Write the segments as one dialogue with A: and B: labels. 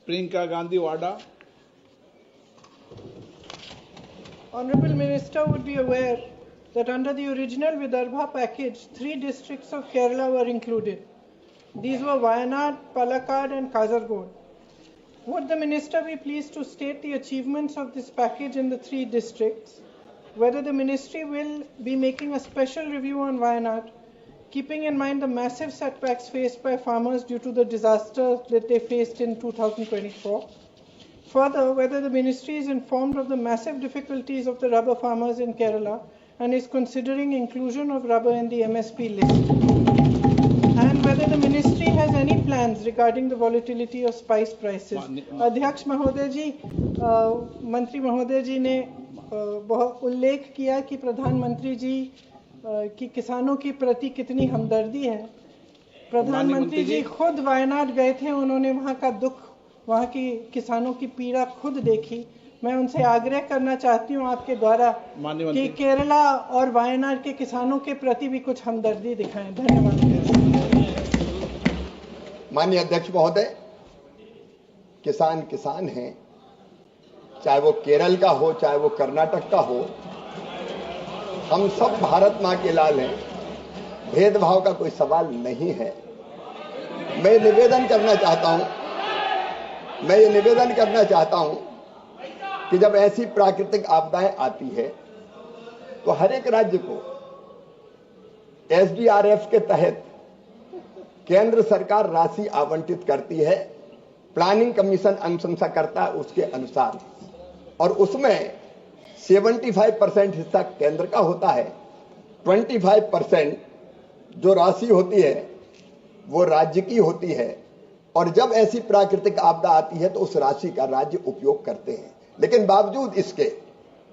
A: Priyanka Gandhi, Wada.
B: Honorable Minister would be aware that under the original Vidarbha package, 3 districts of Kerala were included. These were Wayanad, Palakkad and Kasaragod. Would the Minister be pleased to state the achievements of this package in the 3 districts, whether the Ministry will be making a special review on Wayanad, keeping in mind the massive setbacks faced by farmers due to the disaster that they faced in 2024. Further, whether the Ministry is informed of the massive difficulties of the rubber farmers in Kerala and is considering inclusion of rubber in the MSP list. And whether the Ministry has any plans regarding the volatility of spice prices. अध्यक्ष महोदय जी, मंत्री महोदय जी ने बहुत उल्लेख किया कि प्रधानमंत्री जी की किसानों की प्रति कितनी हमदर्दी है। प्रधानमंत्री जी खुद वायनाड गए थे, उन्होंने वहाँ का दुख, वहाँ की किसानों की पीड़ा खुद देखी। मैं उनसे आग्रह करना चाहती हूँ आपके द्वारा कि केरला और वायनाड के किसानों के प्रति भी कुछ हमदर्दी दिखाएं। धन्यवाद।
C: माननीय अध्यक्ष महोदय, किसान किसान हैं, चाहे वो केरल का हो चाहे वो कर्नाटक का हो, हम सब भारत मां के लाल हैं, भेदभाव का कोई सवाल नहीं है। मैं ये निवेदन करना चाहता हूं कि जब ऐसी प्राकृतिक आपदाएं आती है तो हर एक राज्य को एसडीआरएफ के तहत केंद्र सरकार राशि आवंटित करती है, प्लानिंग कमीशन अनुशंसा करता है उसके अनुसार, और उसमें 75% हिस्सा केंद्र का होता है, 25% जो राशि होती है वो राज्य की होती है, और जब ऐसी प्राकृतिक आपदा आती है तो उस राशि का राज्य उपयोग करते हैं। लेकिन बावजूद इसके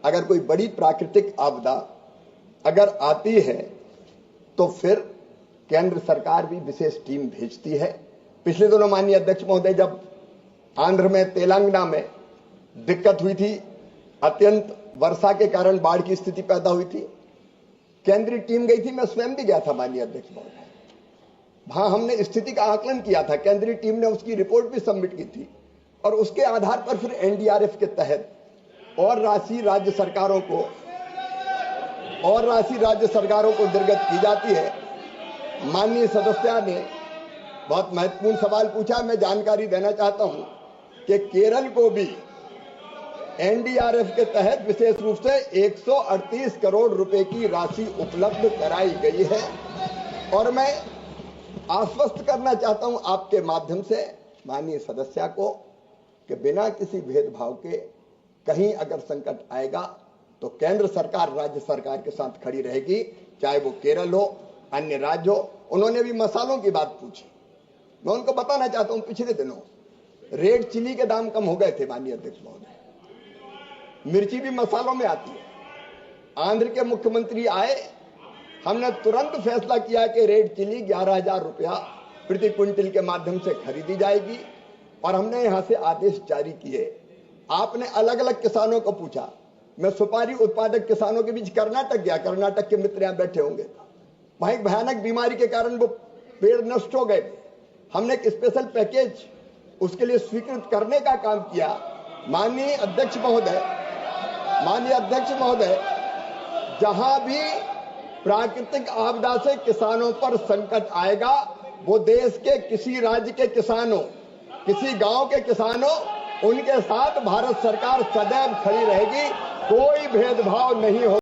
C: अगर कोई बड़ी प्राकृतिक आपदा अगर आती है तो फिर केंद्र सरकार भी विशेष टीम भेजती है। पिछले दिनों माननीय अध्यक्ष महोदय, जब आंध्र में तेलंगाना में दिक्कत हुई थी, अत्यंत वर्षा के कारण बाढ़ की स्थिति पैदा हुई थी, केंद्रीय टीम गई थी, मैं स्वयं भी गया था माननीय अध्यक्ष महोदय। वहां हमने स्थिति का आकलन किया था, केंद्रीय टीम ने उसकी रिपोर्ट भी सबमिट की थी, और उसके आधार पर फिर एनडीआरएफ के तहत और राशि राज्य सरकारों को निर्गत की जाती है। माननीय सदस्य ने बहुत महत्वपूर्ण सवाल पूछा, मैं जानकारी देना चाहता हूं कि केरल को भी एनडीआरएफ के तहत विशेष रूप से 138 करोड़ रुपए की राशि उपलब्ध कराई गई है, और मैं आश्वस्त करना चाहता हूं आपके माध्यम से माननीय सदस्य को कि बिना किसी भेदभाव के कहीं अगर संकट आएगा तो केंद्र सरकार राज्य सरकार के साथ खड़ी रहेगी, चाहे वो केरल हो, अन्य राज्य हो। उन्होंने भी मसालों की बात पूछी, मैं उनको बताना चाहता हूं, पिछले दिनों रेड चिली के दाम कम हो गए थे माननीय अध्यक्ष महोदय, मिर्ची भी मसालों में आती है। आंध्र के मुख्यमंत्री आए, हमने तुरंत फैसला किया कि रेड चिली 11,000 रुपया प्रति क्विंटल के माध्यम से खरीदी जाएगी, और हमने यहां से आदेश जारी किए। आपने अलग अलग किसानों को पूछा, मैं सुपारी उत्पादक किसानों के बीच कर्नाटक गया, कर्नाटक के मित्र यहां बैठे होंगे, वहां एक भयानक बीमारी के कारण वो पेड़ नष्ट हो गए। हमने एक स्पेशल पैकेज उसके लिए स्वीकृत करने का काम किया। माननीय अध्यक्ष महोदय, जहां भी प्राकृतिक आपदा से किसानों पर संकट आएगा, वो देश के किसी राज्य के किसानों, किसी गांव के किसानों, उनके साथ भारत सरकार सदैव खड़ी रहेगी, कोई भेदभाव नहीं होगा।